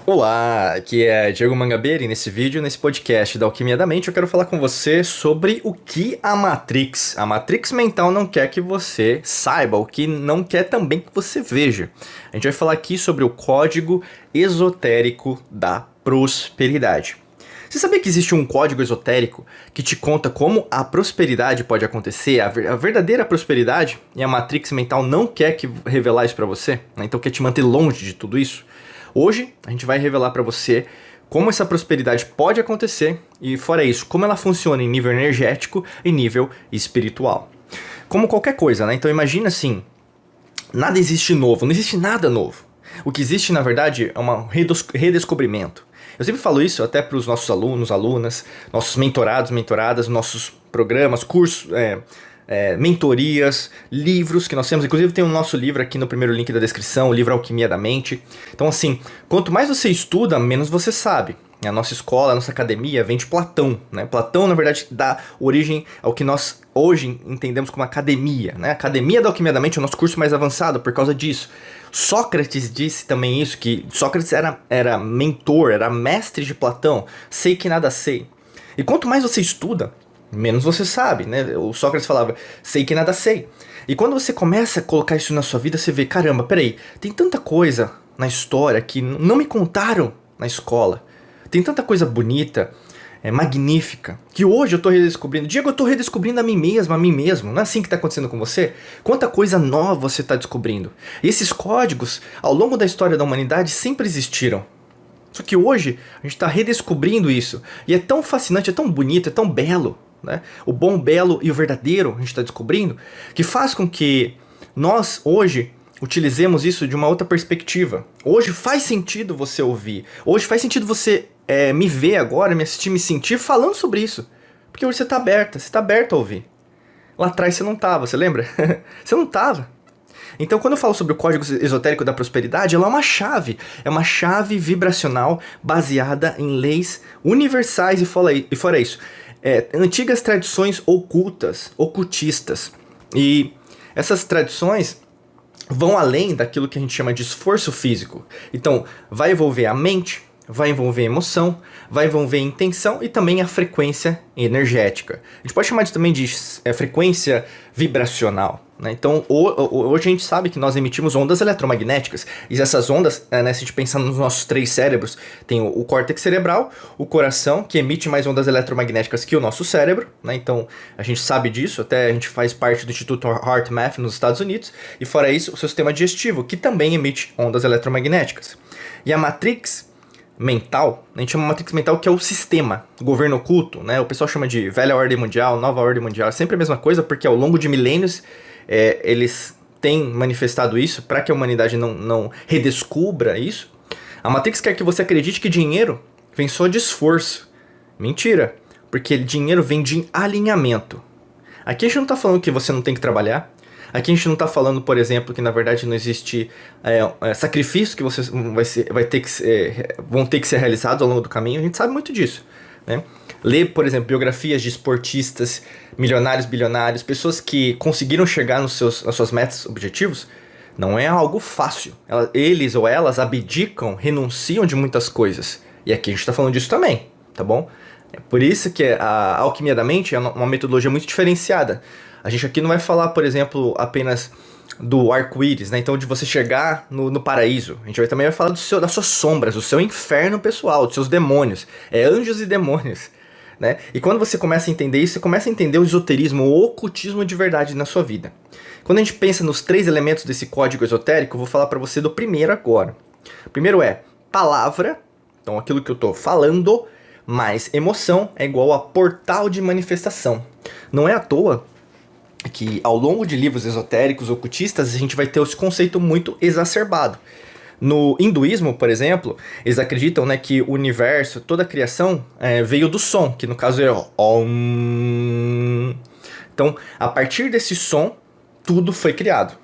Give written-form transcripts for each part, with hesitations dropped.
Olá, aqui é Diego Mangabeira e nesse podcast da Alquimia da Mente eu quero falar com você sobre o que a Matrix mental não quer que você saiba, o que não quer também que você veja. A gente vai falar aqui sobre o código esotérico da prosperidade. Você sabia que existe um código esotérico que te conta como a prosperidade pode acontecer, a verdadeira prosperidade, e a Matrix mental não quer revelar isso pra você, né? Então quer te manter longe de tudo isso? Hoje a gente vai revelar para você como essa prosperidade pode acontecer e, fora isso, como ela funciona em nível energético e nível espiritual. Como qualquer coisa, né? Então imagina assim, nada existe novo, não existe nada novo. O que existe, na verdade, é um redescobrimento. Eu sempre falo isso até para os nossos alunos, alunas, nossos mentorados, mentoradas, nossos programas, cursos, mentorias, livros que nós temos. Inclusive tem o nosso livro aqui no primeiro link da descrição, o livro Alquimia da Mente. Então assim, quanto mais você estuda, menos você sabe. A nossa escola, a nossa academia vem de Platão, né? Platão, na verdade, dá origem ao que nós hoje entendemos como academia, né? A Academia da Alquimia da Mente é o nosso curso mais avançado por causa disso. Sócrates disse também isso, que Sócrates era mentor, era mestre de Platão. Sei que nada sei. E quanto mais você estuda, menos você sabe, né? O Sócrates falava, sei que nada sei. E quando você começa a colocar isso na sua vida, você vê, caramba, peraí, tem tanta coisa na história que não me contaram na escola. Tem tanta coisa bonita, magnífica, que hoje eu tô redescobrindo. Diego, eu tô redescobrindo a mim mesmo, a mim mesmo. Não é assim que tá acontecendo com você? Quanta coisa nova você tá descobrindo. E esses códigos, ao longo da história da humanidade, sempre existiram. Só que hoje a gente está redescobrindo isso. E é tão fascinante, é tão bonito, é tão belo, né? O bom, belo e o verdadeiro a gente está descobrindo, que faz com que nós hoje utilizemos isso de uma outra perspectiva. Hoje faz sentido você ouvir. Hoje faz sentido você me ver agora, me assistir, me sentir falando sobre isso. Porque hoje você está aberto a ouvir. Lá atrás você não estava, você lembra? Você não estava. Então, quando eu falo sobre o código esotérico da prosperidade, ela é uma chave vibracional baseada em leis universais e fora isso, antigas tradições ocultistas. E essas tradições vão além daquilo que a gente chama de esforço físico. Então, vai envolver a mente, vai envolver emoção, vai envolver intenção e também a frequência energética. A gente pode chamar também de frequência vibracional, né? Então, hoje a gente sabe que nós emitimos ondas eletromagnéticas. E essas ondas, se a gente pensar nos nossos três cérebros, tem o córtex cerebral, o coração, que emite mais ondas eletromagnéticas que o nosso cérebro, né? Então, a gente sabe disso, até a gente faz parte do Instituto HeartMath nos Estados Unidos. E fora isso, o seu sistema digestivo, que também emite ondas eletromagnéticas. E a Matrix mental, a gente chama Matrix mental, que é o sistema, o governo oculto, né? O pessoal chama de velha ordem mundial, nova ordem mundial, é sempre a mesma coisa, porque ao longo de milênios eles têm manifestado isso para que a humanidade não redescubra isso. A Matrix quer que você acredite que dinheiro vem só de esforço. Mentira, porque dinheiro vem de alinhamento. Aqui a gente não está falando que você não tem que trabalhar. Aqui a gente não está falando, por exemplo, que na verdade não existe sacrifícios que você vão ter que ser realizados ao longo do caminho. A gente sabe muito disso, né? Ler, por exemplo, biografias de esportistas, milionários, bilionários, pessoas que conseguiram chegar nas suas metas, objetivos, não é algo fácil. Eles ou elas abdicam, renunciam de muitas coisas. E aqui a gente está falando disso também, tá bom? É por isso que a alquimia da mente é uma metodologia muito diferenciada. A gente aqui não vai falar, por exemplo, apenas do arco-íris, né? Então, de você chegar no paraíso. A gente também vai falar das suas sombras, do seu inferno pessoal, dos seus demônios. Anjos e demônios, né? E quando você começa a entender isso, você começa a entender o esoterismo, o ocultismo de verdade na sua vida. Quando a gente pensa nos três elementos desse código esotérico, eu vou falar para você do primeiro agora. O primeiro é palavra, então aquilo que eu estou falando, mais emoção é igual a portal de manifestação. Não é à toa que ao longo de livros esotéricos, ocultistas, a gente vai ter esse conceito muito exacerbado. No hinduísmo, por exemplo, eles acreditam, né, que o universo, toda a criação veio do som, que no caso é Om. Então, a partir desse som, tudo foi criado.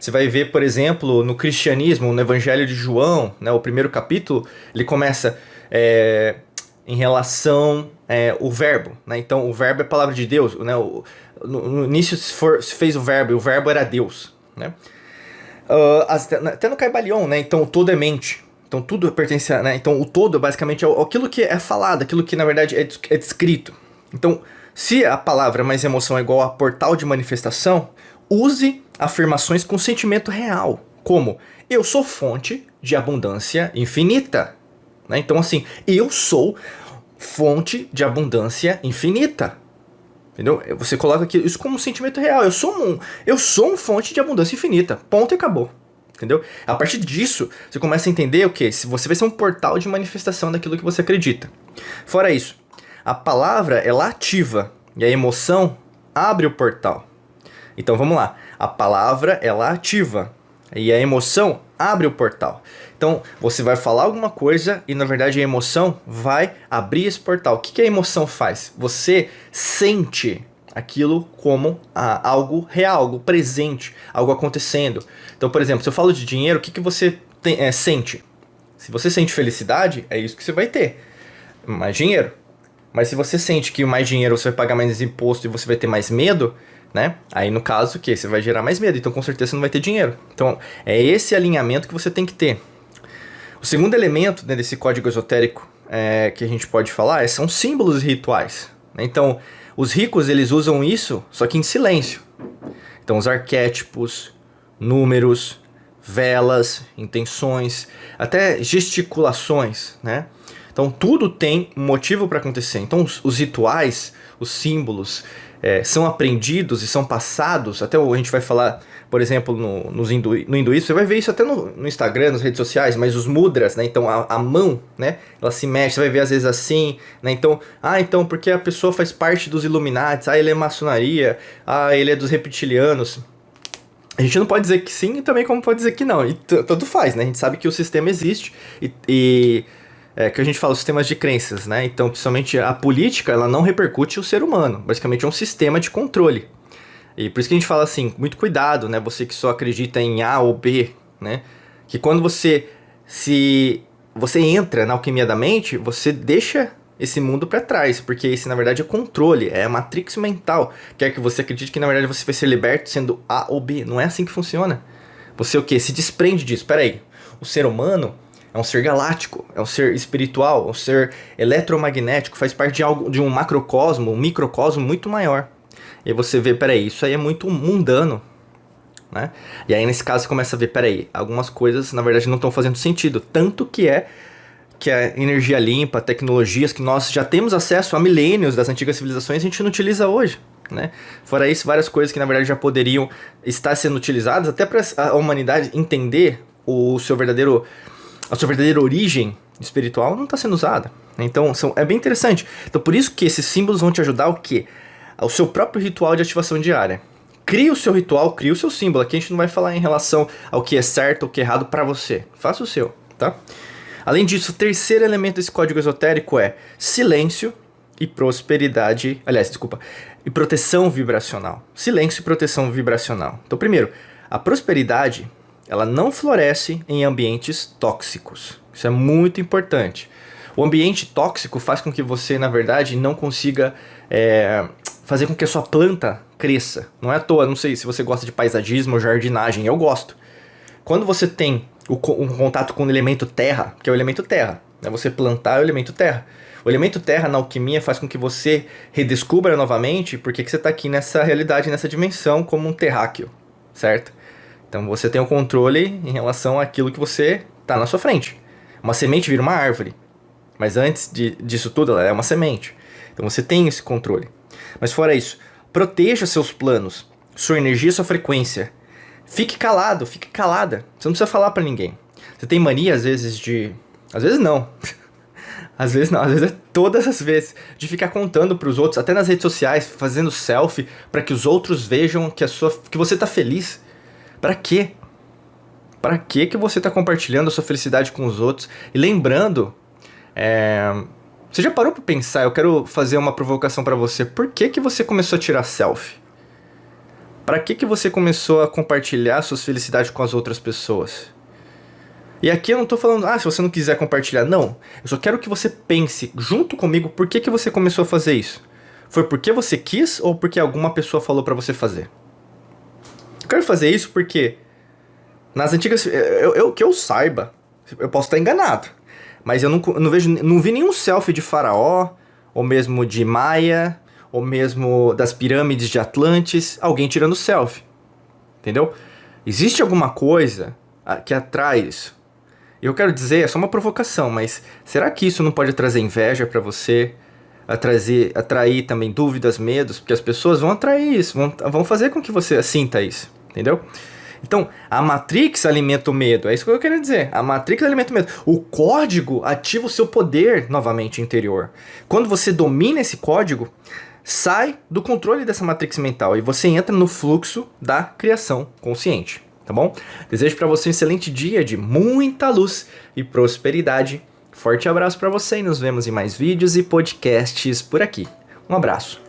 Você vai ver, por exemplo, no cristianismo, no Evangelho de João, né, o primeiro capítulo, ele começa em relação ao verbo, né? Então, o verbo é a palavra de Deus, né? No início se fez o verbo, e o verbo era Deus, né? Até no Caibalion, né? Então, todo é mente. Então tudo pertence a, né? Então o todo basicamente é aquilo que é falado, aquilo que na verdade é descrito. Então, se a palavra mais emoção é igual a portal de manifestação, use afirmações com sentimento real, como eu sou fonte de abundância infinita. Né? Então assim, eu sou fonte de abundância infinita. Entendeu? Você coloca aqui isso como um sentimento real. Eu sou um fonte de abundância infinita. Ponto e acabou. Entendeu? A partir disso, você começa a entender o quê? Se você vai ser um portal de manifestação daquilo que você acredita. Fora isso, a palavra, ela ativa e a emoção abre o portal. Então vamos lá. A palavra, ela ativa e a emoção abre o portal. Então você vai falar alguma coisa e na verdade a emoção vai abrir esse portal. O que a emoção faz? Você sente aquilo como algo real, algo presente, algo acontecendo. Então, por exemplo, se eu falo de dinheiro, o que você sente? Se você sente felicidade, é isso que você vai ter. Mais dinheiro. Mas se você sente que mais dinheiro você vai pagar mais imposto e você vai ter mais medo, né? Aí no caso o que? Você vai gerar mais medo, então com certeza você não vai ter dinheiro. Então é esse alinhamento que você tem que ter. O segundo elemento, né, desse código esotérico que a gente pode falar são símbolos e rituais. Né? Então os ricos eles usam isso, só que em silêncio. Então os arquétipos, números, velas, intenções, até gesticulações, né? Então tudo tem um motivo para acontecer. Então os rituais, os símbolos são aprendidos e são passados. Até a gente vai falar, por exemplo, no hinduísmo, você vai ver isso até no Instagram, nas redes sociais, mas os mudras, né? Então a mão, né? Ela se mexe, você vai ver às vezes assim, né? Então, então porque a pessoa faz parte dos Illuminati, ele é maçonaria, ele é dos reptilianos. A gente não pode dizer que sim e também como pode dizer que não. E tanto faz, né? A gente sabe que o sistema existe que a gente fala, sistemas de crenças, né? Então, principalmente a política, ela não repercute o ser humano. Basicamente é um sistema de controle. E por isso que a gente fala assim, muito cuidado, né? Você que só acredita em A ou B, né? Que quando você entra na alquimia da mente, você deixa esse mundo para trás, porque esse na verdade é controle, é a matrix mental. Quer que você acredite que na verdade você vai ser liberto sendo A ou B. Não é assim que funciona. Você o quê? Se desprende disso. Peraí, o ser humano é um ser galáctico, é um ser espiritual, é um ser eletromagnético, faz parte de um macrocosmo, um microcosmo muito maior. E aí você vê, peraí, isso aí é muito mundano, né? E aí nesse caso você começa a ver, peraí, algumas coisas na verdade não estão fazendo sentido. Tanto que a energia limpa, tecnologias que nós já temos acesso há milênios das antigas civilizações, a gente não utiliza hoje, né? Fora isso, várias coisas que na verdade já poderiam estar sendo utilizadas até para a humanidade entender a sua verdadeira origem espiritual não está sendo usada. Então é bem interessante. Então por isso que esses símbolos vão te ajudar o quê? O seu próprio ritual de ativação diária. Crie o seu ritual, crie o seu símbolo. Aqui a gente não vai falar em relação ao que é certo ou que é errado para você. Faça o seu, tá? Além disso, o terceiro elemento desse código esotérico é silêncio e prosperidade. Aliás, desculpa. E proteção vibracional. Silêncio e proteção vibracional. Então, primeiro, a prosperidade, ela não floresce em ambientes tóxicos. Isso é muito importante. O ambiente tóxico faz com que você, na verdade, não consiga fazer com que a sua planta cresça. Não é à toa, não sei se você gosta de paisagismo ou jardinagem, eu gosto. Quando você tem um contato com o elemento terra, que é o elemento terra, né? Você plantar o elemento terra. O elemento terra na alquimia faz com que você redescubra novamente porque que você está aqui nessa realidade, nessa dimensão como um terráqueo, certo? Então você tem o controle em relação àquilo que você está na sua frente. Uma semente vira uma árvore, mas antes disso tudo ela é uma semente. Então você tem esse controle. Mas fora isso, proteja seus planos, sua energia, sua frequência. Fique calado, fique calada. Você não precisa falar pra ninguém. Você tem mania às vezes Às vezes não. Às vezes não, às vezes é todas as vezes. De ficar contando pros outros, até nas redes sociais, fazendo selfie, pra que os outros vejam que você tá feliz. Pra quê? Pra que você tá compartilhando a sua felicidade com os outros? E lembrando, você já parou pra pensar, eu quero fazer uma provocação pra você. Por que você começou a tirar selfie? Pra que você começou a compartilhar suas felicidades com as outras pessoas? E aqui eu não tô falando, se você não quiser compartilhar, não. Eu só quero que você pense junto comigo por que você começou a fazer isso. Foi porque você quis ou porque alguma pessoa falou pra você fazer? Eu quero fazer isso porque nas antigas... que eu saiba, Eu posso estar enganado, mas eu não vi nenhum selfie de Faraó, ou mesmo de Maia, ou mesmo das pirâmides de Atlantis, alguém tirando selfie, entendeu? Existe alguma coisa que atrai isso? Eu quero dizer, é só uma provocação, mas será que isso não pode trazer inveja pra você? Atrair também dúvidas, medos? Porque as pessoas vão atrair isso, vão fazer com que você sinta isso, entendeu? Então, a Matrix alimenta o medo, é isso que eu quero dizer. A Matrix alimenta o medo. O código ativa o seu poder novamente interior. Quando você domina esse código, sai do controle dessa Matrix mental e você entra no fluxo da criação consciente, tá bom? Desejo para você um excelente dia de muita luz e prosperidade. Forte abraço para você e nos vemos em mais vídeos e podcasts por aqui. Um abraço.